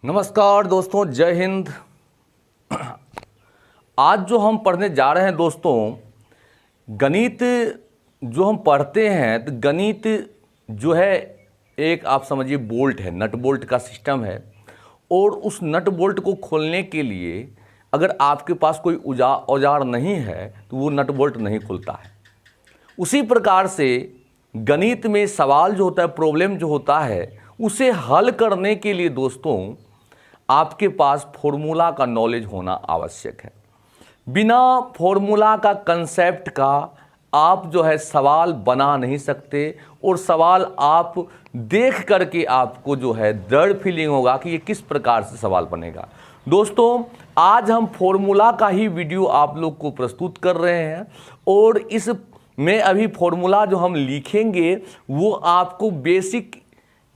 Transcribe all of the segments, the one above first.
नमस्कार दोस्तों, जय हिंद। आज जो हम पढ़ने जा रहे हैं दोस्तों, गणित जो हम पढ़ते हैं तो गणित जो है एक आप समझिए बोल्ट है, नट बोल्ट का सिस्टम है। और उस नट बोल्ट को खोलने के लिए अगर आपके पास कोई औजार नहीं है तो वो नट बोल्ट नहीं खुलता है। उसी प्रकार से गणित में सवाल जो होता है, प्रॉब्लम जो होता है, उसे हल करने के लिए दोस्तों आपके पास फॉर्मूला का नॉलेज होना आवश्यक है। बिना फॉर्मूला का, कंसेप्ट का आप जो है सवाल बना नहीं सकते। और सवाल आप देख करके आपको जो है दर्द फीलिंग होगा कि ये किस प्रकार से सवाल बनेगा। दोस्तों आज हम फॉर्मूला का ही वीडियो आप लोग को प्रस्तुत कर रहे हैं। और इस में अभी फॉर्मूला जो हम लिखेंगे वो आपको बेसिक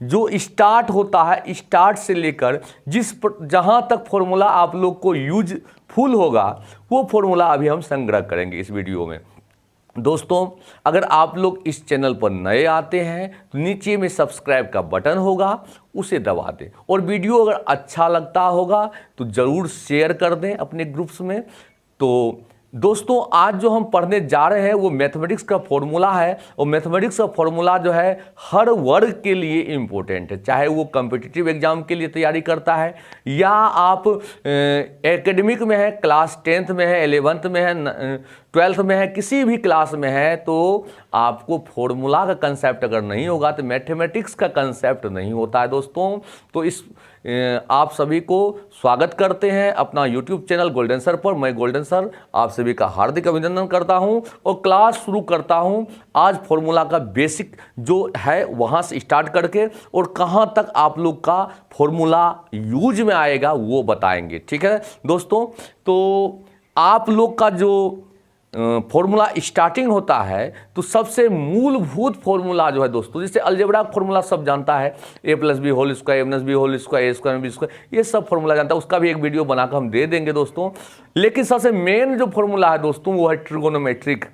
जो स्टार्ट होता है, स्टार्ट से लेकर जहाँ तक फॉर्मूला आप लोग को यूजफुल होगा वो फॉर्मूला अभी हम संग्रह करेंगे इस वीडियो में। दोस्तों अगर आप लोग इस चैनल पर नए आते हैं तो नीचे में सब्सक्राइब का बटन होगा, उसे दबा दें। और वीडियो अगर अच्छा लगता होगा तो ज़रूर शेयर कर दें अपने ग्रुप्स में। तो दोस्तों आज जो हम पढ़ने जा रहे हैं वो मैथमेटिक्स का फॉर्मूला है। और मैथमेटिक्स का फॉर्मूला जो है हर वर्ग के लिए इम्पोर्टेंट है, चाहे वो कॉम्पिटिटिव एग्जाम के लिए तैयारी करता है या आप एकेडमिक में है, क्लास 10th में है, 11th में है, 12th में है, किसी भी क्लास में है, तो आपको फॉर्मूला का कंसेप्ट अगर नहीं होगा तो मैथमेटिक्स का कंसेप्ट नहीं होता है दोस्तों। तो इस आप सभी को स्वागत करते हैं अपना यूट्यूब चैनल गोल्डन सर पर। मैं गोल्डन सर आप सभी का हार्दिक अभिनंदन करता हूं और क्लास शुरू करता हूं आज फॉर्मूला का बेसिक जो है वहां से स्टार्ट करके और कहां तक आप लोग का फॉर्मूला यूज में आएगा वो बताएंगे। ठीक है दोस्तों, तो आप लोग का जो फॉर्मूला स्टार्टिंग होता है तो सबसे मूलभूत फॉर्मूला जो है दोस्तों, जैसे अलजेब्रा फॉर्मूला सब जानता है, a+b² a-b² a²b², ये सब फॉर्मूला जानता है, उसका भी एक वीडियो बनाकर हम दे देंगे दोस्तों। लेकिन सबसे मेन जो फॉर्मूला है दोस्तों वो है ट्रिगोनोमेट्रिक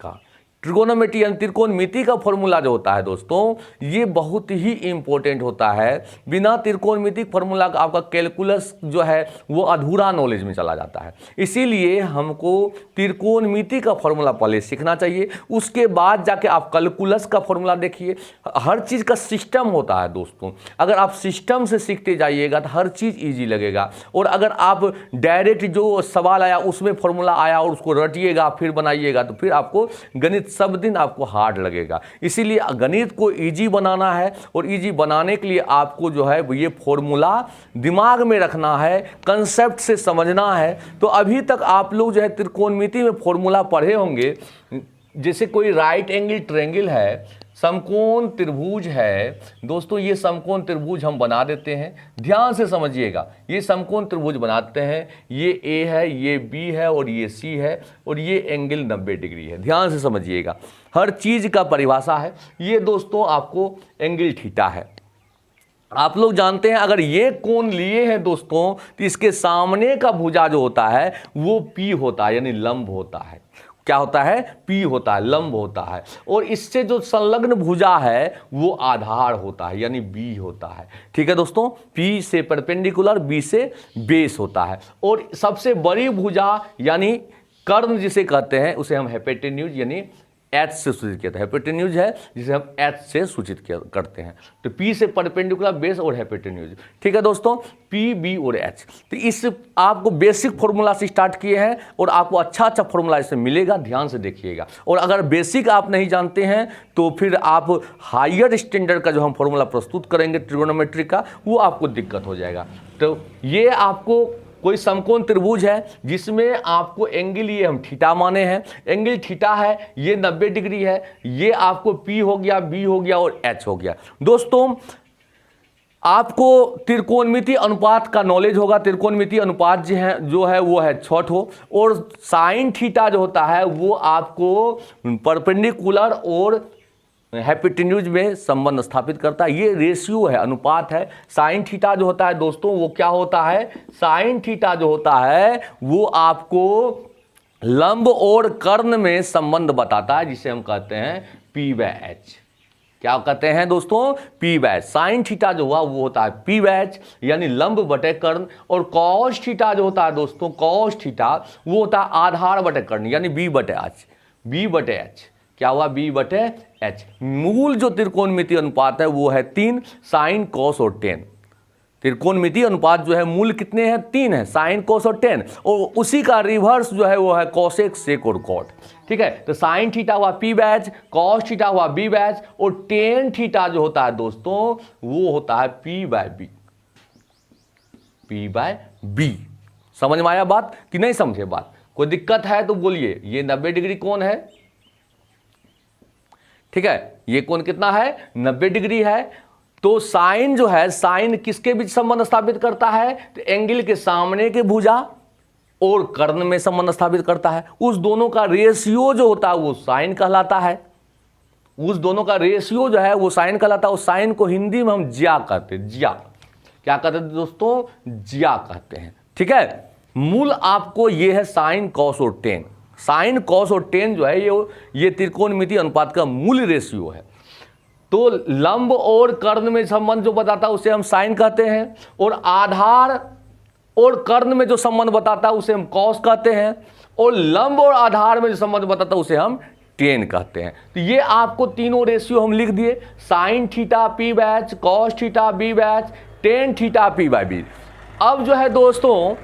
का। ट्रिगोनोमेट्री यानी त्रिकोणमिति का फॉर्मूला जो होता है दोस्तों ये बहुत ही इंपॉर्टेंट होता है। बिना त्रिकोणमिति फॉर्मूला का आपका कैलकुलस जो है वो अधूरा नॉलेज में चला जाता है। इसीलिए हमको त्रिकोणमिति का फॉर्मूला पहले सीखना चाहिए, उसके बाद जाके आप कैलकुलस का फॉर्मूला देखिए। हर चीज़ का सिस्टम होता है दोस्तों, अगर आप सिस्टम से सीखते जाइएगा तो हर चीज़ ईजी लगेगा। और अगर आप डायरेक्ट जो सवाल आया उसमें फॉर्मूला आया और उसको रटिएगा फिर बनाइएगा तो फिर आपको गणित सब दिन आपको हार्ड लगेगा। इसीलिए गणित को इजी बनाना है और इजी बनाने के लिए आपको जो है ये फॉर्मूला दिमाग में रखना है, कंसेप्ट से समझना है। तो अभी तक आप लोग जो है त्रिकोणमिति में फॉर्मूला पढ़े होंगे, जैसे कोई राइट एंगल ट्रायंगल है, समकोण त्रिभुज है दोस्तों। ये समकोण त्रिभुज हम बना देते हैं, ध्यान से समझिएगा। ये समकोण त्रिभुज बनाते हैं, ये ए है, ये बी है और ये सी है और ये एंगल 90 डिग्री है। ध्यान से समझिएगा, हर चीज़ का परिभाषा है। ये दोस्तों आपको एंगल थीटा है। आप लोग जानते हैं अगर ये कोण लिए हैं दोस्तों तो इसके सामने का भुजा जो होता है वो पी होता है, यानी लंब होता है। क्या होता है? पी होता है, लंब होता है। और इससे जो संलग्न भुजा है वो आधार होता है, यानी बी होता है। ठीक है दोस्तों, पी से परपेंडिकुलर, बी से बेस होता है। और सबसे बड़ी भुजा यानी कर्ण जिसे कहते हैं उसे हम हाइपोटेन्यूज यानी एच से सूचित किया था। हाइपोटेन्यूज है जिसे हम एच से सूचित करते हैं। तो पी से परपेंडिकुलर, बेस और हाइपोटेन्यूज। ठीक है दोस्तों, पी, बी और एच। तो इस आपको बेसिक फॉर्मूला से स्टार्ट किए हैं और आपको अच्छा अच्छा फॉर्मूला इससे मिलेगा, ध्यान से देखिएगा। और अगर बेसिक आप नहीं जानते हैं तो फिर आप हायर स्टैंडर्ड का जो हम फॉर्मूला प्रस्तुत करेंगे ट्रिगोनोमेट्री का, वो आपको दिक्कत हो जाएगा। तो ये आपको कोई समकोण त्रिभुज है जिसमें आपको एंगल ये हम थीटा माने हैं, एंगल थीटा है, ये 90 डिग्री है, ये आपको पी हो गया, बी हो गया और एच हो गया। दोस्तों आपको त्रिकोणमिति अनुपात का नॉलेज होगा। त्रिकोणमिति अनुपात जो है वो है 6 ठो। और साइन थीटा जो होता है वो आपको परपेंडिकुलर और हाइपोटेन्यूज में संबंध स्थापित करता है। ये रेशियो है, अनुपात है। साइन थीटा जो होता है दोस्तों वो क्या होता है? साइन थीटा जो होता है वो आपको लंब और कर्ण में संबंध बताता है, जिसे हम कहते हैं P/H। क्या कहते हैं दोस्तों, पी बैच। साइन थीटा जो हुआ वो होता है पी बैच यानी लंब बटे कर्ण, और कॉस थीटा जो होता है दोस्तों, कॉस थीटा वो होता है आधार बटे कर्ण यानी बी बटे एच। बी बटे एच क्या हुआ, बी बटे एच। मूल जो त्रिकोणमितीय अनुपात है वो है 3, साइन कॉस और टेन। त्रिकोणमितीय अनुपात जो है मूल कितने हैं, 3 है, साइन कोस और टेन, और उसी का रिवर्स जो है वो है कोसेक सेक और कॉट। ठीक है, तो साइन थीटा हुआ पी बैच, कॉस थीटा हुआ बी बैच, और टेन थीटा जो होता है दोस्तों वो होता है P by B. P by B. समझ में आया बात कि नहीं समझे बात? कोई दिक्कत है तो बोलिए। ये 90 डिग्री कोण है, ठीक है, ये कोण कितना है, 90 डिग्री है। तो साइन जो है, साइन किसके बीच संबंध स्थापित करता है, तो एंगल के सामने के भुजा और कर्ण में संबंध स्थापित करता है। उस दोनों का रेशियो जो होता है वो साइन कहलाता है। उस दोनों का रेशियो जो है वो साइन कहलाता है। उस साइन को हिंदी में हम ज्या कहते हैं, ज्या। क्या कहते हैं दोस्तों, ज्या कहते हैं। ठीक है, मूल आपको ये है साइन कॉस और टेन। साइन कॉस और टेन जो है ये त्रिकोणमितीय अनुपात का मूल रेशियो है। तो लंब और कर्ण में संबंध जो बताता है उसे हम साइन कहते हैं, और आधार और कर्ण में जो संबंध बताता है उसे हम कॉस कहते हैं, और लंब और आधार में जो संबंध बताता है उसे हम टेन कहते हैं। तो ये आपको तीनों रेशियो हम लिख दिए, sine theta P by H, cos theta B by H, tan theta P by B. अब जो है दोस्तों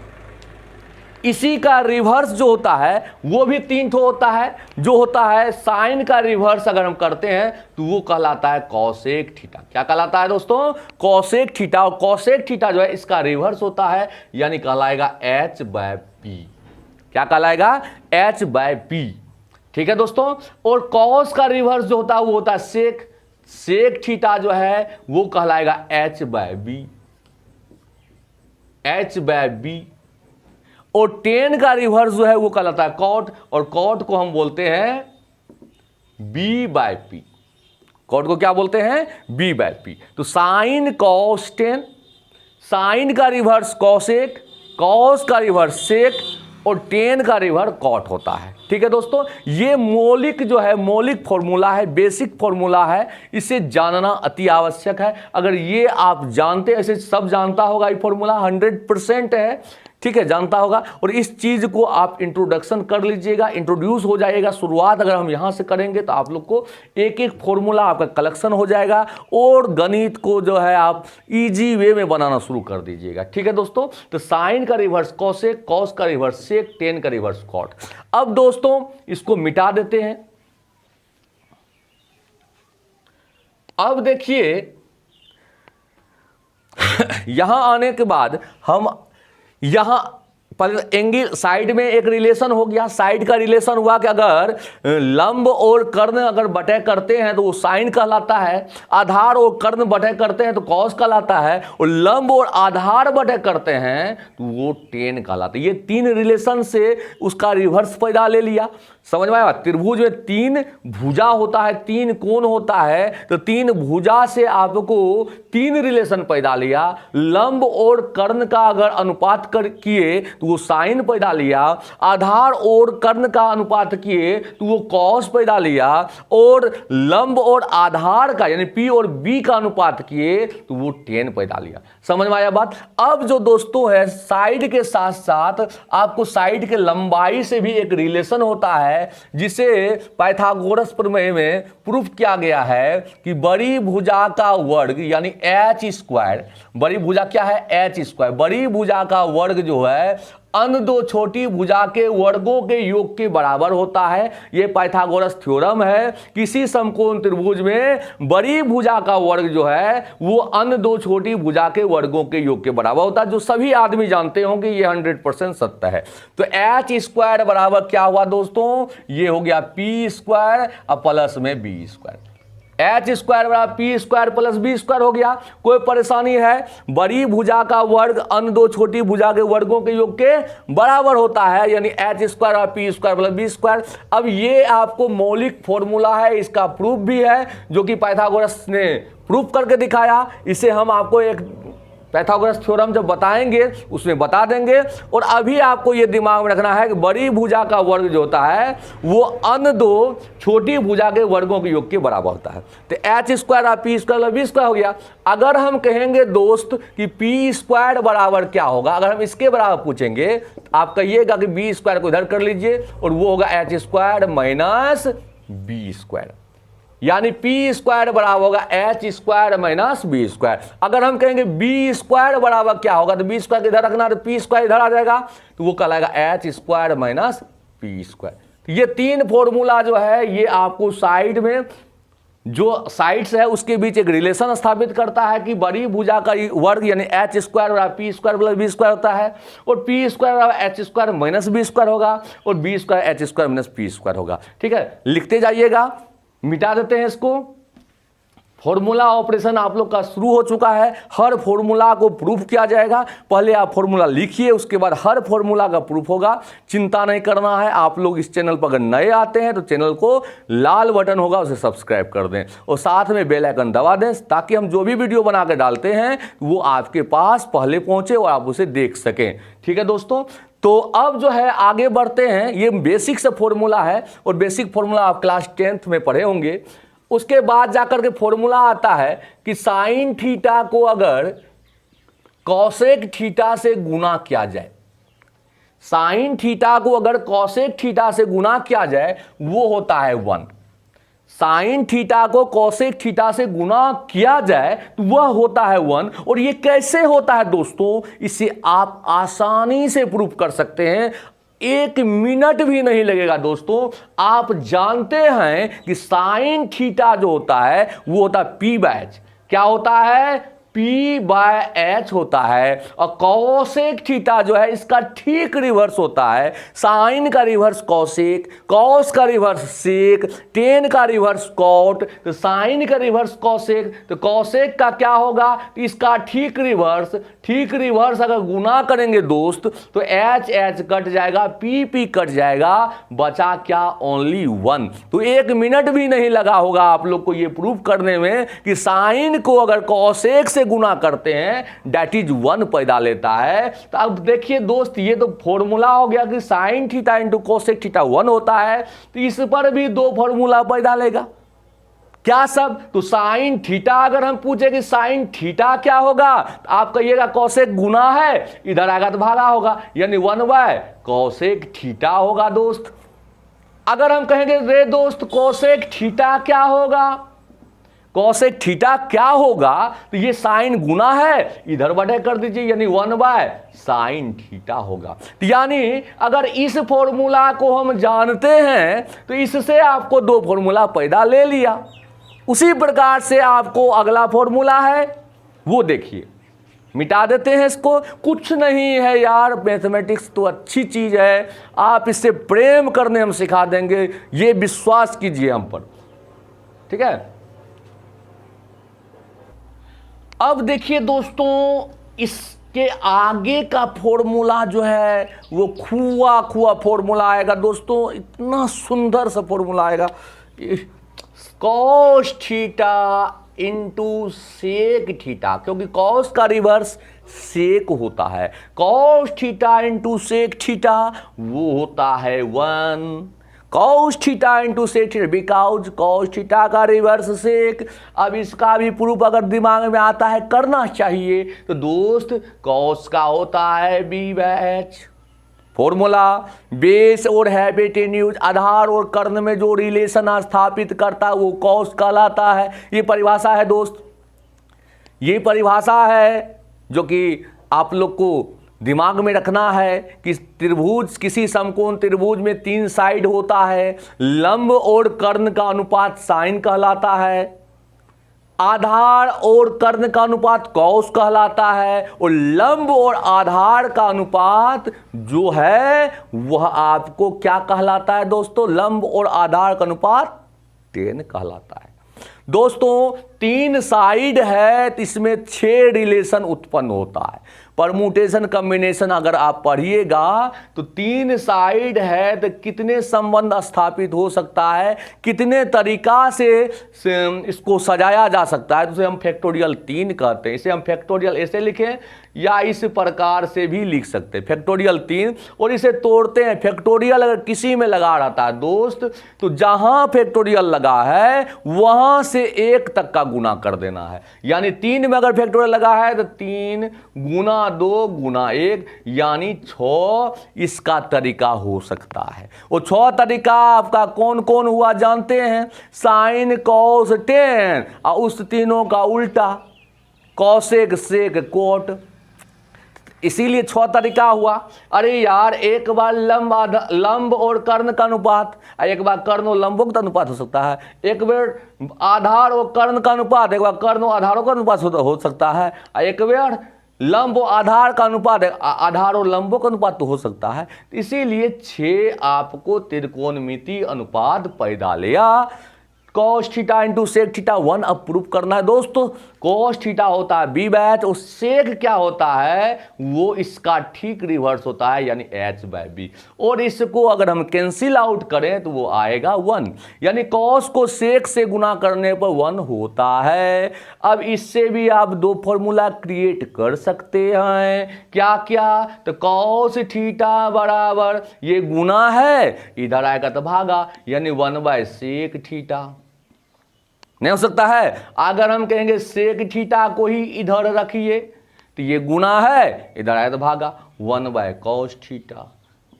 इसी का रिवर्स जो होता है वो भी 3 ठो होता है। जो होता है साइन का रिवर्स अगर हम करते हैं तो वो कहलाता है कॉसेक थीटा। क्या कहलाता है दोस्तों, कॉसेक थीटा। और कॉसेक थीटा जो है इसका रिवर्स होता है यानी कहलाएगा एच बाय पी। क्या कहलाएगा, एच बाय पी। ठीक है दोस्तों, और कॉस का रिवर्स जो होता है वो होता है सेक। सेक थीटा जो है वो कहलाएगा H by B, H by B. और टेन का रिवर्स जो है वो कहलाता है कॉट, और कॉट को हम बोलते हैं बी बाय पी। कॉट को क्या बोलते हैं, बी बाय पी। तो साइन कॉस टेन, साइन का रिवर्स कॉसेक, कॉस का रिवर्स सेक, और टेन का रिवर्स कॉट होता है। ठीक है दोस्तों, ये मौलिक जो है, मौलिक फॉर्मूला है, बेसिक फॉर्मूला है। इसे जानना अति आवश्यक है। अगर ये आप जानते, ऐसे सब जानता होगा, ये फॉर्मूला 100% है, ठीक है, जानता होगा। और इस चीज को आप इंट्रोडक्शन कर लीजिएगा, इंट्रोड्यूस हो जाएगा। शुरुआत अगर हम यहां से करेंगे तो आप लोग को एक एक फॉर्मूला आपका कलेक्शन हो जाएगा, और गणित को जो है आप इजी वे में बनाना शुरू कर दीजिएगा। ठीक है दोस्तों, तो साइन का रिवर्स कॉसेक, कॉस का रिवर्स सेक, टेन का रिवर्स कॉट। अब दोस्तों इसको मिटा देते हैं। अब देखिए यहां आने के बाद हम यहां पर एंगल साइड में एक रिलेशन हो गया। साइड का रिलेशन हुआ कि अगर लंब और कर्ण अगर बटे करते हैं तो वो साइन कहलाता है, आधार और कर्ण बटे करते हैं तो कॉस कहलाता है, और लंब और आधार बटे करते हैं तो वो टेन कहलाता है। ये 3 रिलेशन से उसका रिवर्स पैदा ले लिया। समझ में आया? त्रिभुज में 3 भुजा होता है, 3 कोण होता है, तो 3 भुजा से आपको 3 रिलेशन पैदा लिया। लंब और कर्ण का अगर अनुपात किए तो वो साइन पैदा लिया, आधार और कर्ण का अनुपात किए तो वो कॉस पैदा लिया, और लंब और आधार का यानी पी और बी का अनुपात किए तो वो टेन पैदा लिया। समझ में आया बात? अब जो दोस्तों है साइड के साथ साथ आपको साइड के लंबाई से भी एक रिलेशन होता है, जिसे पाइथागोरस प्रमेय में प्रूफ किया गया है कि बड़ी भुजा का वर्ग यानी एच स्क्वायर, बड़ी भुजा क्या है, एच स्क्वायर, बड़ी भुजा का वर्ग जो है अन्य 2 छोटी भुजा के वर्गों के योग के बराबर होता है। यह पाइथागोरस थ्योरम है। किसी समकोण त्रिभुज में बड़ी भुजा का वर्ग जो है वो अन्य 2 छोटी भुजा के वर्गों के योग के बराबर होता है, जो सभी आदमी जानते होंगे, ये 100% सत्य है। तो एच स्क्वायर बराबर क्या हुआ दोस्तों, ये हो गया पी स्क्वायर और प्लस में बी स्क्वायर। एच स्क्वायर बराबर P square plus B square हो गया। कोई परेशानी है? बड़ी भुजा का वर्ग अन्य 2 छोटी भुजा के वर्गों के योग के बराबर होता है, यानी एच स्क्वायर और P square plus B square. अब ये आपको मौलिक फॉर्मूला है, इसका प्रूफ भी है जो कि पाइथागोरस ने प्रूफ करके दिखाया। इसे हम आपको एक पाइथागोरस थ्योरम जब बताएंगे उसमें बता देंगे। और अभी आपको ये दिमाग में रखना है कि बड़ी भुजा का वर्ग जो होता है वो अन्य दो छोटी भुजा के वर्गों के योग के बराबर होता है। तो एच स्क्वायर और पी स्क्वायर बी स्क्वायर हो गया। अगर हम कहेंगे दोस्त कि पी स्क्वायर बराबर क्या होगा, अगर हम इसके बराबर पूछेंगे आप कहिएगा कि बी स्क्वायर को इधर कर लीजिए और वो होगा H square minus B square, यानी पी स्क्वायर बराबर होगा H square minus B square. अगर हम कहेंगे बी स्क्वायर बराबर क्या होगा तो बी स्क्वायर इधर रखना, तो पी स्क्वायर इधर आ जाएगा, तो वो कहलाएगा H square minus P square. तो ये तीन फॉर्मूला जो है ये आपको साइड में जो साइड्स है उसके बीच एक रिलेशन स्थापित करता है कि बड़ी भुजा का वर्ग यानी एच स्क्वायर बराबर P square plus B square होता है, और पी स्क्वायर बराबर H square minus B square होगा, और B square H square minus P square होगा। ठीक है, लिखते जाइएगा, मिटा देते हैं इसको। फॉर्मूला ऑपरेशन आप लोग का शुरू हो चुका है, हर फॉर्मूला को प्रूफ किया जाएगा। पहले आप फॉर्मूला लिखिए, उसके बाद हर फॉर्मूला का प्रूफ होगा। चिंता नहीं करना है। आप लोग इस चैनल पर अगर नए आते हैं तो चैनल को लाल बटन होगा उसे सब्सक्राइब कर दें और साथ में बेल आइकन दबा दें, ताकि हम जो भी वीडियो बना के डालते हैं वो आपके पास पहले पहुंचे और आप उसे देख सकें। ठीक है दोस्तों, तो अब जो है आगे बढ़ते हैं। ये बेसिक से फॉर्मूला है और बेसिक फॉर्मूला आप क्लास 10th में पढ़े होंगे। उसके बाद जाकर के फॉर्मूला आता है कि साइन थीटा को अगर कॉसेक थीटा से गुना किया जाए, साइन थीटा को अगर कॉसेक थीटा से गुना किया जाए वो होता है 1। साइन थीटा को कॉसेक थीटा से गुना किया जाए तो वह होता है 1। और ये कैसे होता है दोस्तों, इसे आप आसानी से प्रूफ कर सकते हैं, 1 मिनट भी नहीं लगेगा दोस्तों। आप जानते हैं कि साइन थीटा जो होता है वो होता है पी बाय एच। क्या होता है? P बाय एच होता है। और कॉसेक थीटा जो है इसका ठीक रिवर्स होता है। साइन का रिवर्स कॉसेक, कॉस का रिवर्स सेक, टेन का रिवर्स कॉट, तो साइन का रिवर्स कॉसेक, तो कॉसेक का क्या होगा? इसका ठीक रिवर्स अगर गुना करेंगे दोस्त तो एच एच कट जाएगा, पी पी कट जाएगा, बचा क्या? ओनली 1। तो 1 मिनट भी नहीं लगा होगा आप लोग को ये प्रूफ करने में कि साइन को अगर कॉसेक से गुना करते हैं दैट इज 1 पैदा लेता है। तो अब देखिए दोस्त, ये तो फॉर्मूला हो गया कि sine theta into cosec theta 1 होता है, तो इस पर भी 2 फॉर्मूला पैदा लेगा। क्या सब? तो साइन थीटा अगर हम पूछे कि साइन थीटा क्या होगा, तो आप कहिएगा कोसेक गुना है, इधर आएगा तो भागा होगा, यानी 1 बाय कोसेक थीटा होगा दोस्त। अगर हम कहेंगे रे दोस्त कोसेक थीटा क्या होगा, कॉसेक थीटा क्या होगा, तो ये साइन गुना है, इधर बटे कर दीजिए, यानी 1 बाय साइन थीटा होगा। तो यानी अगर इस फॉर्मूला को हम जानते हैं तो इससे आपको 2 फॉर्मूला पैदा ले लिया। उसी प्रकार से आपको अगला फॉर्मूला है वो देखिए, मिटा देते हैं इसको। कुछ नहीं है यार, मैथमेटिक्स तो अच्छी चीज है, आप इससे प्रेम करने हम सिखा देंगे, ये विश्वास कीजिए हम पर। ठीक है, अब देखिए दोस्तों, इसके आगे का फॉर्मूला जो है वो खुआ फॉर्मूला आएगा दोस्तों। इतना सुंदर सा फॉर्मूला आएगा, cos theta into sec theta, क्योंकि कॉस का रिवर्स सेक होता है। Cos theta into sec theta वो होता है 1। Cos theta into sec theta, because cos theta का रिवर्स सेक। अब इसका भी प्रूफ अगर दिमाग में आता है करना चाहिए, तो दोस्त कॉस का होता है B by H. Formula base और हैबिटेन्यूज, आधार और कर्ण में जो रिलेशन स्थापित करता है वो कॉस कहलाता है। ये परिभाषा है दोस्त, ये परिभाषा है जो कि आप लोग को दिमाग में रखना है कि त्रिभुज, किसी समकोण त्रिभुज में 3 साइड होता है, लंब और कर्ण का अनुपात साइन कहलाता है, आधार और कर्ण का अनुपात कॉस कहलाता है, और लंब और आधार का अनुपात जो है वह आपको क्या कहलाता है दोस्तों? लंब और आधार का अनुपात टेन कहलाता है। दोस्तों 3 साइड है तो इसमें 6 रिलेशन उत्पन्न होता है। परमुटेशन कम्बिनेशन अगर आप पढ़िएगा तो 3 साइड है तो कितने संबंध स्थापित हो सकता है, कितने तरीका से इसको सजाया जा सकता है, तो उसे हम फैक्टोरियल 3 कहते हैं। इसे हम फैक्टोरियल ऐसे लिखें या इस प्रकार से भी लिख सकते हैं, फैक्टोरियल 3। और इसे तोड़ते हैं, फैक्टोरियल अगर किसी में लगा रहता है दोस्त तो जहां फैक्टोरियल लगा है वहां से 1 तक का गुना कर देना है। यानी 3 में अगर फैक्टोरियल लगा है तो 3 गुना 2 गुना 1 यानी 6 इसका तरीका हो सकता है। वो 6 तरीका आपका कौन कौन हुआ जानते हैं? साइन कॉस टेन और उस तीनों का उल्टा कौसेक सेक कोट, इसीलिए 6 तरीका हुआ। अरे यार एक बार लंब और कर्ण का अनुपात, एक बार कर्ण और लंबों का अनुपात हो सकता है, एक बार आधार और कर्ण का अनुपात, एक बार कर्ण और आधारों का अनुपात हो सकता है, एक बार लंब और आधार का अनुपात, आधार और लंबों का अनुपात तो हो सकता है। इसीलिए 6 आपको त्रिकोणमितीय अनुपात पैदा लिया। Cos theta into sec theta 1 अब प्रूफ करना है दोस्तों। कॉस थीटा होता है बी बैच और सेक क्या होता है, वो इसका ठीक रिवर्स होता है यानी एच बाय बी। और इसको अगर हम कैंसिल आउट करें तो वो आएगा 1, यानी कॉस को सेक से गुना करने पर 1 होता है। अब इससे भी आप 2 फॉर्मूला क्रिएट कर सकते हैं। क्या क्या? तो कॉस थीटा बराबर ये गुना है, इधर आएगा तो भागा, यानी 1 बाय सेक थीटा। नहीं हो सकता है? अगर हम कहेंगे सेक थीटा को ही इधर रखिए तो ये गुना है, इधर आया तो भागा, 1 बाय कॉस थीटा।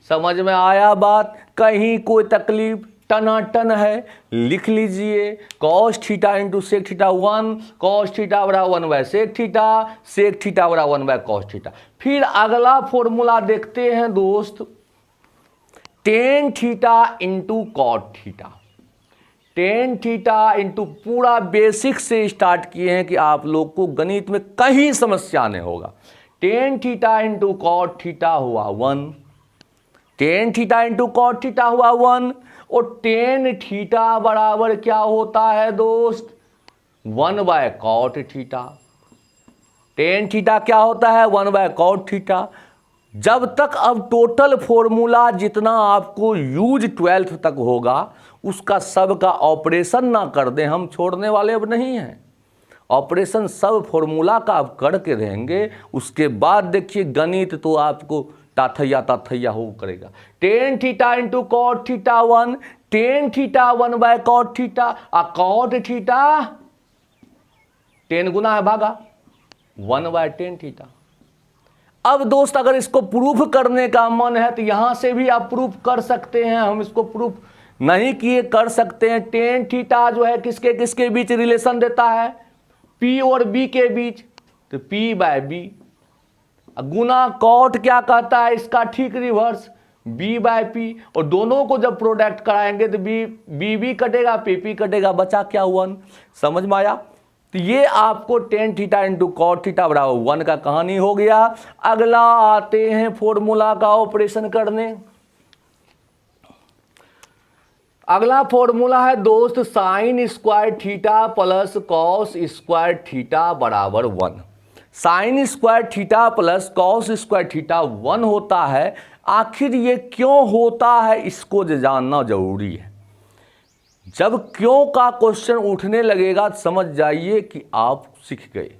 समझ में आया बात? कहीं कोई तकलीफ? टनाटन है, लिख लीजिए cos theta into sec theta 1, cos theta बराबर 1 बाय सेक थीटा बराबर 1 बाय कॉस थीटा। फिर अगला फॉर्मूला देखते हैं दोस्त, tan theta into cot theta. Tan theta into पूरा बेसिक से स्टार्ट किए हैं कि आप लोग को गणित में कहीं समस्या नहीं होगा। Tan theta into cot theta हुआ 1, tan theta into cot theta हुआ 1, और टेन थीटा बराबर क्या होता है दोस्त? 1 by cot theta. Tan theta क्या होता है? 1 बाय कॉट थीटा। जब तक अब टोटल फॉर्मूला जितना आपको यूज 12th तक होगा उसका सब का ऑपरेशन ना कर दें, हम छोड़ने वाले अब नहीं हैं। ऑपरेशन सब फॉर्मूला का आप करके रहेंगे, उसके बाद देखिए गणित तो आपको ताथैया हो करेगा। Tan theta into cot theta 1, tan theta 1 by cot theta, और कॉट थीटा 10 गुना है भागा 1 बाय टेन थीटा। अब दोस्त अगर इसको प्रूफ करने का मन है तो यहां से भी आप प्रूफ कर सकते हैं। हम इसको प्रूफ नहीं किए कर सकते हैं। टेन थीटा जो है किसके किसके बीच रिलेशन देता है? पी और बी के बीच, तो P by B. Guna cot क्या कहता है? इसका ठीक रिवर्स, बी बाय पी। और दोनों को जब प्रोडक्ट कराएंगे तो बी कटेगा, पी कटेगा, बचा क्या? 1। समझ में आया? तो ये आपको tan theta into cot theta बराबर 1 का कहानी हो गया। अगला आते हैं फॉर्मूला का ऑपरेशन करने। अगला फॉर्मूला है दोस्त sign square theta plus cos square theta बराबर 1। Sign square theta plus cos square theta 1 होता है। आखिर ये क्यों होता है इसको जानना जरूरी है। जब क्यों का क्वेश्चन उठने लगेगा समझ जाइए कि आप सीख गए,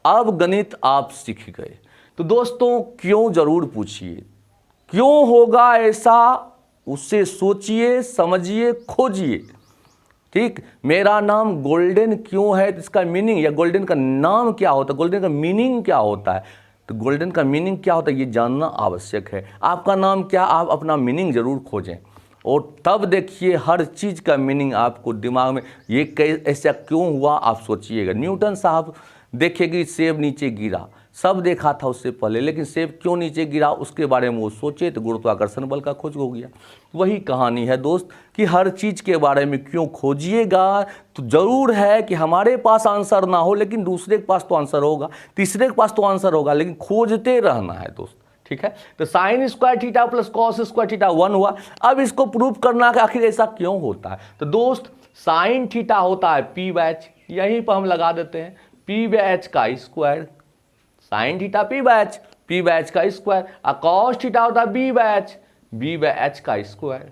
अब गणित आप सीख गए। तो दोस्तों क्यों जरूर पूछिए, क्यों होगा ऐसा उससे सोचिए, समझिए, खोजिए। ठीक, मेरा नाम गोल्डन क्यों है, इसका मीनिंग, या गोल्डन का नाम क्या होता है, गोल्डन का मीनिंग क्या होता है, तो गोल्डन का मीनिंग क्या होता है ये जानना आवश्यक है। आपका नाम क्या, आप अपना मीनिंग जरूर खोजें और तब देखिए हर चीज़ का मीनिंग आपको दिमाग में, ये ऐसा क्यों हुआ आप सोचिएगा। न्यूटन साहब देखे कि सेब नीचे गिरा, सब देखा था उससे पहले, लेकिन सेब क्यों नीचे गिरा उसके बारे में वो सोचे तो गुरुत्वाकर्षण बल का खोज हो गया। वही कहानी है दोस्त कि हर चीज़ के बारे में क्यों खोजिएगा। तो ज़रूर है कि हमारे पास आंसर ना हो लेकिन दूसरे के पास तो आंसर होगा, तीसरे के पास तो आंसर होगा, लेकिन खोजते रहना है दोस्त। ठीक है, तो sign square theta plus cos square theta 1 हुआ। अब इसको प्रूव करना कि आखिर ऐसा क्यों होता है। तो दोस्त साइन थीटा होता है पी बैच, यहीं पर हम लगा देते हैं p/h का square, sine theta p/h, p/h का स्क्वायर, और कॉस थीटा होता है b/h, b/h का स्क्वायर,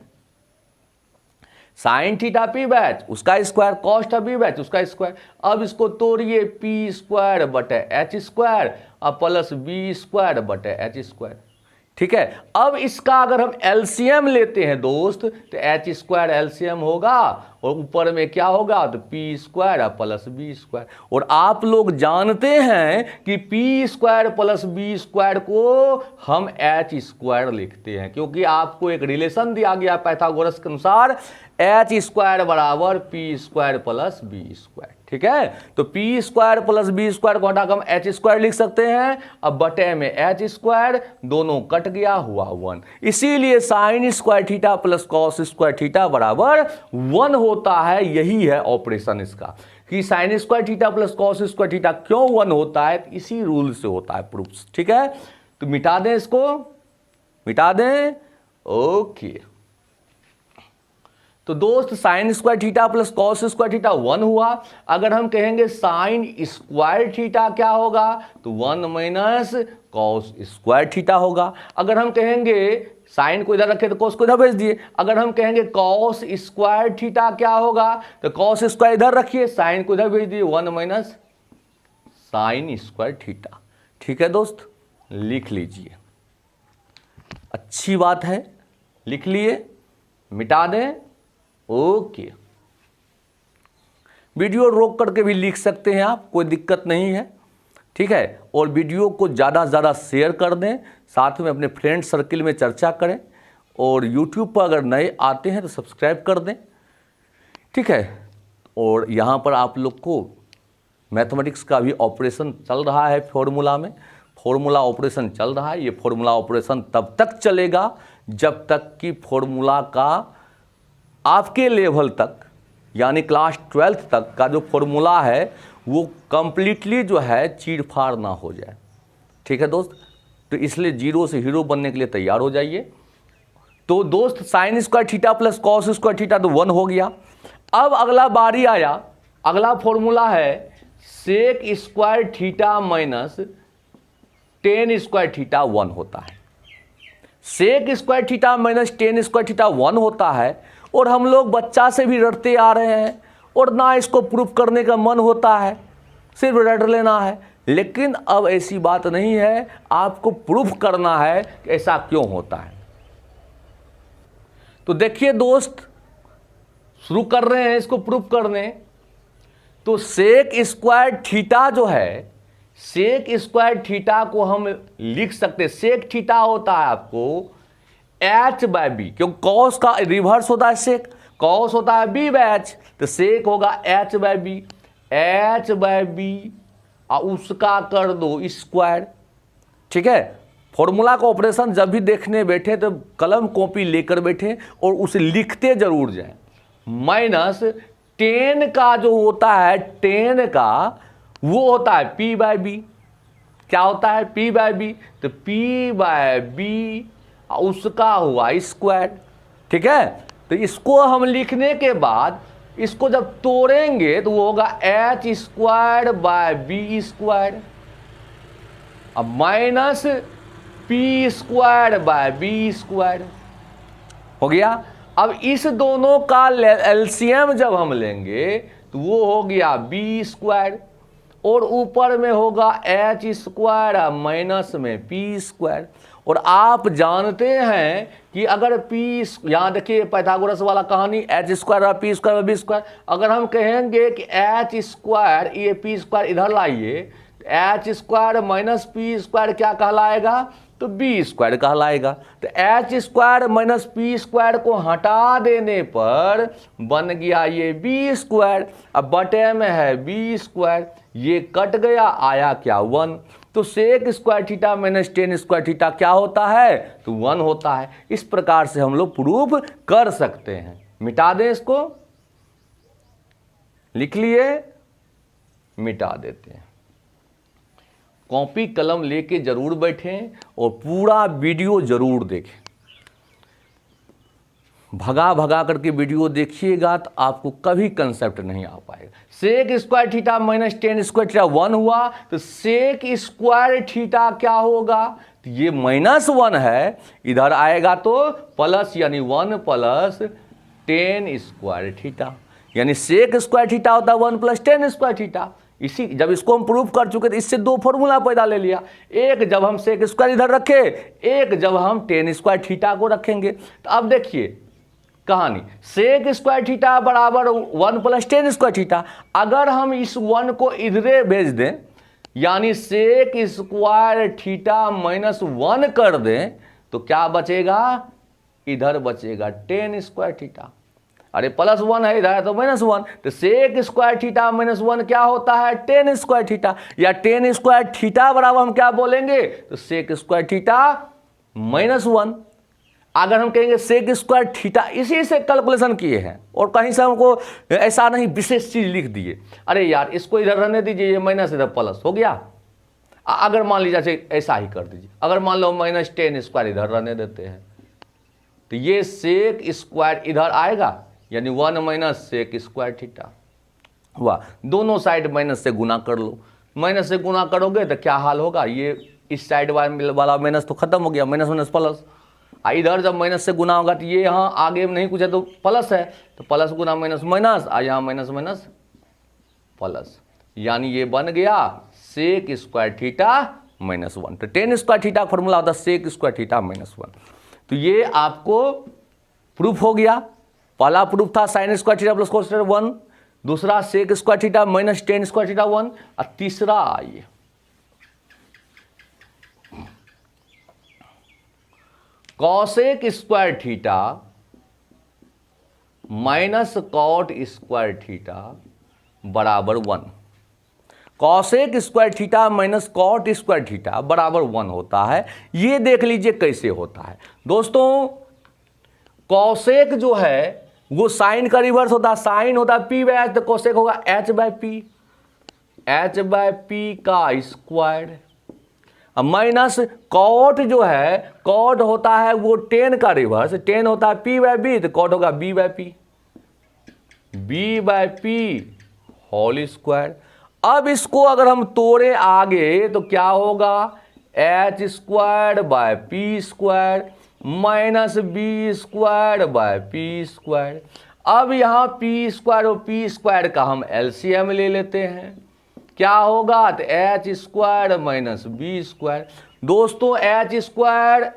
साइन थीटा p/h उसका स्क्वायर, कॉस थीटा b/h उसका स्क्वायर। अब इसको तोड़िए, p²/h² और प्लस b²/h²। ठीक है, अब इसका अगर हम एलसीएम लेते हैं दोस्त, तो h² एलसीएम होगा और ऊपर में क्या होगा, तो p² प्लस b²। और आप लोग जानते हैं कि p² प्लस b² को हम h² लिखते हैं, क्योंकि आपको एक रिलेशन दिया गया पाइथागोरस के अनुसार, h² बराबर p² प्लस b²। ठीक है, तो p² प्लस b² को हटाकर हम h² लिख सकते हैं। अब बटे में h², दोनों कट गया, हुआ 1। इसीलिए sign square theta plus cos square theta बराबर 1 होता है। यही है ऑपरेशन इसका, कि sign square theta plus cos square theta क्यों 1 होता है, इसी रूल से होता है प्रूफ। ठीक है, तो मिटा दें, इसको मिटा दें। ओके, तो दोस्त sign square theta plus cos square theta 1 हुआ। अगर हम कहेंगे साइन स्क्वायर थीटा क्या होगा, तो 1 माइनस कॉस स्क्वायर थीटा होगा। अगर हम कहेंगे साइन को इधर रखे तो कॉस को इधर भेज दिए। अगर हम कहेंगे कॉस स्क्वायर थीटा क्या होगा, तो कॉस स्क्वायर इधर रखिए, साइन को इधर भेज दिए, 1 माइनस साइन स्क्वायर थीटा। ठीक है दोस्त, लिख लीजिए, अच्छी बात है, लिख लिए, मिटा दें। ओके, वीडियो रोक करके भी लिख सकते हैं आप, कोई दिक्कत नहीं है। ठीक है, और वीडियो को ज़्यादा से ज़्यादा शेयर कर दें, साथ में अपने फ्रेंड सर्किल में चर्चा करें, और यूट्यूब पर अगर नए आते हैं तो सब्सक्राइब कर दें। ठीक है, और यहाँ पर आप लोग को मैथमेटिक्स का भी ऑपरेशन चल रहा है, फॉर्मूला ऑपरेशन चल रहा है। ये फॉर्मूला ऑपरेशन तब तक चलेगा जब तक कि फॉर्मूला का आपके लेवल तक, यानी क्लास 12th तक का जो फॉर्मूला है वो कंप्लीटली जो है चीर फाड़ ना हो जाए। ठीक है दोस्त, तो इसलिए जीरो से हीरो बनने के लिए तैयार हो जाइए। तो दोस्त sign square theta plus cos square theta तो 1 हो गया। अब अगला बारी आया, अगला फॉर्मूला है sec square theta minus tan square theta 1 होता है। Sec square theta minus tan square theta 1 होता है, और हम लोग बच्चा से भी रटते आ रहे हैं, और ना इसको प्रूफ करने का मन होता है, सिर्फ रट लेना है। लेकिन अब ऐसी बात नहीं है, आपको प्रूफ करना है कि ऐसा क्यों होता है। तो देखिए दोस्त, शुरू कर रहे हैं इसको प्रूफ करने। तो सेक स्क्वायर थीटा जो है, सेक स्क्वायर थीटा को हम लिख सकते, सेक थीटा होता है आपको h/b, क्योंकि कॉस का रिवर्स होता है सेक, कॉस होता है b/h, तो सेक होगा h/b, h/b और उसका कर दो स्क्वायर। ठीक है, फॉर्मूला का ऑपरेशन जब भी देखने बैठे तो कलम कॉपी लेकर बैठे और उसे लिखते जरूर जाएं। माइनस 10 का जो होता है, 10 का वो होता है p/b। क्या होता है p/b, तो p/b उसका हुआ स्क्वायर। ठीक है, तो इसको हम लिखने के बाद इसको जब तोड़ेंगे तो वो होगा h²/b², अब माइनस p²/b² हो गया। अब इस दोनों का एलसीएम जब हम लेंगे तो वो हो गया b², और ऊपर में होगा h² माइनस में p²। और आप जानते हैं कि अगर p, यहाँ देखिए पाइथागोरस वाला कहानी, h² और p² b²। अगर हम कहेंगे कि h², ये p² इधर लाइए, h² माइनस p² क्या कहलाएगा, तो b² कहलाएगा। तो h² माइनस p² को हटा देने पर बन गया ये b²। अब बटे में है b², ये कट गया, आया क्या 1। तो sec square theta minus tan square theta क्या होता है, तो 1 होता है। इस प्रकार से हम लोग प्रूफ कर सकते हैं। मिटा दें, इसको लिख लिए, मिटा देते हैं। कॉपी कलम लेके जरूर बैठें और पूरा वीडियो जरूर देखें। भगा भगा करके वीडियो देखिएगा तो आपको कभी कंसेप्ट नहीं आ पाएगा। Sec square theta minus tan square theta 1 हुआ, तो सेक स्क्वायर थीटा क्या होगा, तो ये -1 है, इधर आएगा तो प्लस, यानी 1 प्लस टेन स्क्वायर थीटा, यानी सेक स्क्वायर थीटा होता है 1 प्लस टेन स्क्वायर थीटा। इसी जब इसको हम प्रूफ कर चुके तो इससे दो फॉर्मूला पैदा ले लिया, एक जब हम सेक स्क्वायर इधर रखे, एक जब हम टेन स्क्वायर थीटा को रखेंगे। तो अब देखिए कहानी, सेक स्क्वायर थीटा बराबर 1 प्लस टेन स्क्वायर थीटा, अगर हम इस 1 को इधरे भेज दें, यानी सेक स्क्वायर थीटा -1 कर दें, तो क्या बचेगा, इधर बचेगा टेन स्क्वायर थीटा। अरे +1 है इधर तो -1, तो सेक स्क्वायर थीटा -1 क्या होता है, टेन स्क्वायर थीटा, या टेन स्क्वायर थीटा बराबर हम क्या बोलेंगे, तो सेक स्क्वायर थीटा -1। अगर हम कहेंगे सेक स्क्वायर थीटा, इसी से कैलकुलेशन किए हैं और कहीं से हमको ऐसा नहीं विशेष चीज लिख दिए, अरे यार इसको इधर रहने दीजिए, ये माइनस इधर प्लस हो गया। अगर मान लीजिए ऐसा ही कर दीजिए, अगर मान लो -10 स्क्वायर इधर रहने देते हैं, तो ये सेक स्क्वायर इधर आएगा, यानी 1 माइनस सेक स्क्वायर थीटा हुआ। दोनों साइड माइनस से गुना कर लो, माइनस से गुना करोगे तो क्या हाल होगा, ये इस साइड वाला माइनस तो खत्म हो गया, माइनस प्लस। इधर जब माइनस से गुना होगा तो ये यहाँ आगे में नहीं कुछ है तो प्लस है, तो प्लस गुना माइनस माइनस, यहाँ माइनस माइनस प्लस, यानी ये बन गया सेक स्क्वायर थीटा -1। तो टेन स्क्वायर थीटा का फॉर्मूला होता है सेक स्क्वायर थीटा -1। तो ये आपको प्रूफ हो गया। पहला प्रूफ था sine square theta plus cos theta 1, दूसरा sec square theta minus tan square theta 1, और तीसरा आइए cosec square theta minus cot square theta बराबर 1। Cosec square theta minus cot square theta बराबर 1 होता है। ये देख लीजिए कैसे होता है दोस्तों। कॉसेक जो है वो साइन का रिवर्स होता है, साइन होता है पी बाय एच, तो कॉसेक होगा एच बाय पी का स्क्वायर, माइनस कॉट जो है, कॉट होता है वो टेन का रिवर्स, टेन होता है पी बाय बी, तो कॉट होगा B by P whole square. अब इसको अगर हम तोड़े आगे तो क्या होगा, H square by P square minus B square by P square. अब यहाँ पी स्क्वायर और पी स्क्वायर का हम एलसीएम ले लेते हैं, क्या होगा, तो H square minus B square. दोस्तों एच स्क्वायर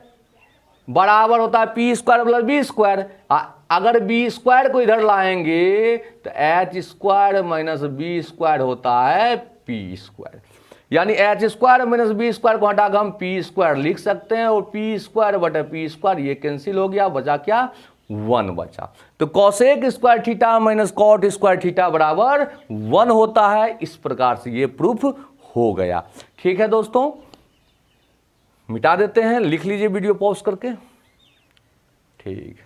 बराबर होता है P square plus B square, अगर बी स्क्वायर को इधर लाएंगे तो H square minus B square होता है पी स्क्वायर, यानी H square minus B square को हटाकर हम पी स्क्वायर लिख सकते हैं, और पी स्क्वायर बटा पी स्क्वायर ये कैंसिल हो गया, बचा क्या, 1 बचा। तो cosec square theta minus cot square theta बराबर 1 होता है। इस प्रकार से ये प्रूफ हो गया। ठीक है दोस्तों, मिटा देते हैं, लिख लीजिए वीडियो पॉज करके। ठीक,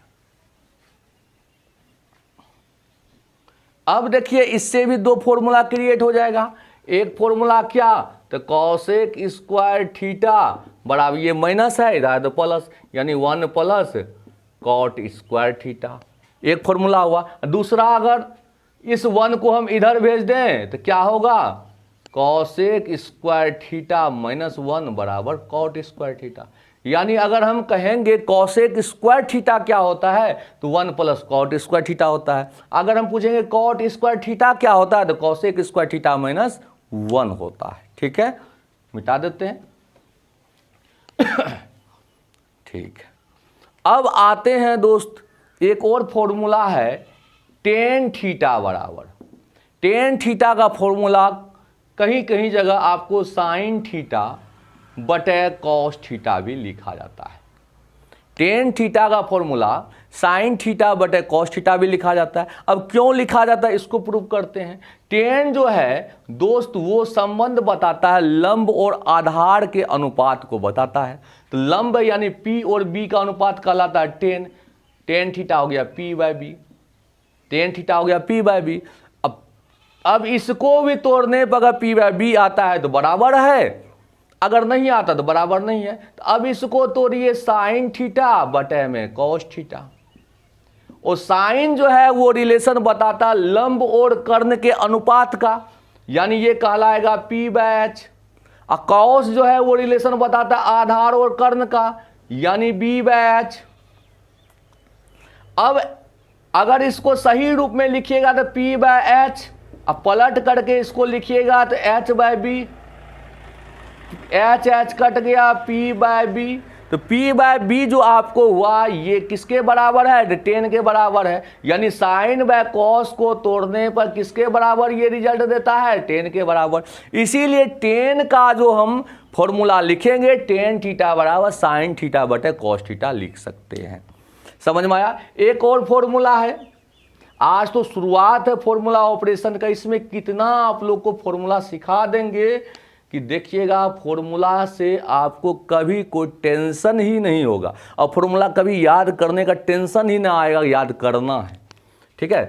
अब देखिए इससे भी दो फॉर्मूला क्रिएट हो जाएगा। एक फॉर्मूला क्या, तो कॉसेक स्क्वायर थीटा बराबर, ये माइनस है इधर तो प्लस, यानी 1 प्लस कॉट स्क्वायर थीटा, एक फॉर्मूला हुआ। दूसरा अगर इस 1 को हम इधर भेज दें तो क्या होगा, कॉसेक स्क्वायर थीटा -1 बराबर कॉट स्क्वायर थीटा, यानी अगर हम कहेंगे कॉसेक स्क्वायर थीटा क्या होता है, तो 1 प्लस कॉट स्क्वायर थीटा होता है। अगर हम पूछेंगे कॉट स्क्वायर थीटा क्या होता है, तो कॉसेक स्क्वायर थीटा -1 होता है। ठीक है, मिटा देते हैं। ठीक है, अब आते हैं दोस्त, एक और फॉर्मूला है टेन थीटा बराबर, टेन थीटा का फॉर्मूला कहीं कहीं जगह आपको साइन थीटा बटे कॉस थीटा भी लिखा जाता है। टेन थीटा का फॉर्मूला साइन थीटा बटे कॉस थीटा भी लिखा जाता है। अब क्यों लिखा जाता है इसको प्रूव करते हैं। टेन जो है दोस्त वो संबंध बताता है लंब और आधार के अनुपात को बताता है। तो लंब यानी पी और बी का अनुपात कहलाता है टेन। टेन थीटा हो गया P by B, tan theta हो गया पी बाय बी। अब इसको भी तोड़ने पर अगर पी बाय बी आता है तो बराबर है, अगर नहीं आता तो बराबर नहीं है। तो अब इसको तोड़िए साइन थीटा बटे में कॉस थीटा, और साइन जो है वो रिलेशन बताता लंब और कर्ण के अनुपात का, यानी ये कहलाएगा P/H। और कॉस जो है वो रिलेशन बताता आधार और कर्ण का, यानी B/H। अब अगर इसको सही रूप में लिखिएगा तो P/H, अब पलट करके इसको लिखिएगा तो H/B, H कट गया, P/B। तो P/B जो आपको हुआ ये किसके बराबर है? 10 के बराबर है, यानी साइन बाय कॉस को तोड़ने पर किसके बराबर ये रिजल्ट देता है? 10 के बराबर। इसीलिए 10 का जो हम फॉर्मूला लिखेंगे tan थीटा बराबर साइन थीटा बटे कॉस थीटा लिख सकते हैं। समझ में आया? एक और फॉर्मूला है, आज तो शुरुआत है फॉर्मूला ऑपरेशन का, इसमें कितना आप लोग को फॉर्मूला सिखा देंगे कि देखिएगा फॉर्मूला से आपको कभी कोई टेंशन ही नहीं होगा, और फॉर्मूला कभी याद करने का टेंशन ही ना आएगा, याद करना है। ठीक है,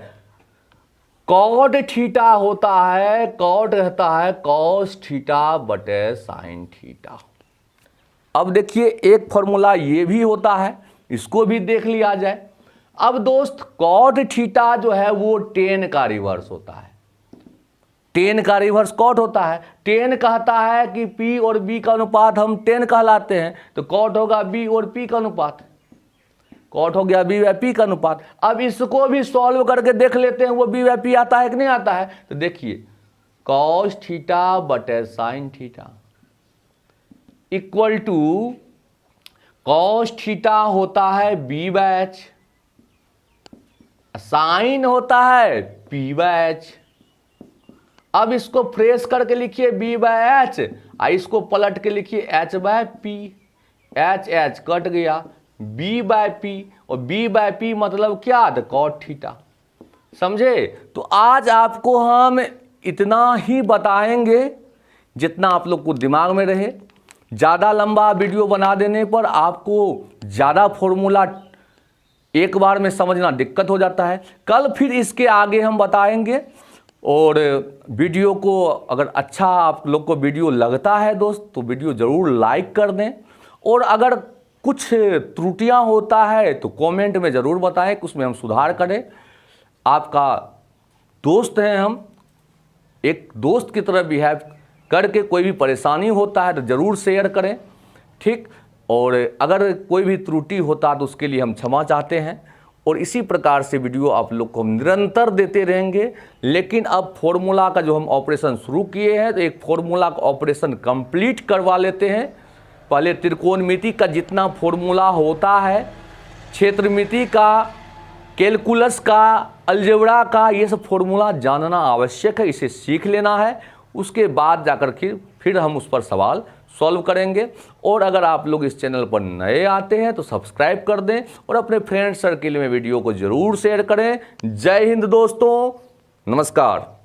कॉट थीटा होता है, कॉट रहता है कॉस थीटा बटे साइन थीटा। अब देखिए एक फॉर्मूला ये भी होता है, इसको भी देख लिया जाए। अब दोस्त कॉट थीटा जो है वो 10 का रिवर्स होता है, 10 का रिवर्स कॉट होता है। 10 कहता है कि P और B का अनुपात हम 10 कहलाते हैं, तो कॉट होगा B और P का अनुपात, कॉट हो गया B/P का अनुपात। अब इसको भी सॉल्व करके देख लेते हैं वो B/P आता है कि नहीं आता है। तो देखिए कॉस थीटा बटे sine theta equal to cos theta होता है B/H, साइन होता है P/H। अब इसको फ्रेश करके लिखिए B/H, इसको पलट के लिखिए H/P, H कट गया, B/P, और B/P मतलब क्या? तो कॉट थीटा। समझे? तो आज आपको हम इतना ही बताएंगे जितना आप लोग को दिमाग में रहे। ज़्यादा लंबा वीडियो बना देने पर आपको ज़्यादा फॉर्मूला एक बार में समझना दिक्कत हो जाता है। कल फिर इसके आगे हम बताएंगे। और वीडियो को अगर अच्छा आप लोग को वीडियो लगता है दोस्त तो वीडियो ज़रूर लाइक कर दें, और अगर कुछ त्रुटियां होता है तो कमेंट में ज़रूर बताएं कि उसमें हम सुधार करें। आपका दोस्त हैं हम, एक दोस्त की तरह बिहेव करके कोई भी परेशानी होता है तो ज़रूर शेयर करें। ठीक, और अगर कोई भी त्रुटि होता है तो उसके लिए हम क्षमा चाहते हैं। और इसी प्रकार से वीडियो आप लोग को हम निरंतर देते रहेंगे। लेकिन अब फॉर्मूला का जो हम ऑपरेशन शुरू किए हैं तो एक फॉर्मूला का ऑपरेशन कंप्लीट करवा लेते हैं। पहले त्रिकोणमिति का जितना फॉर्मूला होता है, क्षेत्रमिति का, कैलकुलस का, अलजेब्रा का, ये सब फॉर्मूला जानना आवश्यक है, इसे सीख लेना है। उसके बाद जाकर फिर हम उस पर सवाल सॉल्व करेंगे। और अगर आप लोग इस चैनल पर नए आते हैं तो सब्सक्राइब कर दें और अपने फ्रेंड सर्किल में वीडियो को ज़रूर शेयर करें। जय हिंद दोस्तों, नमस्कार।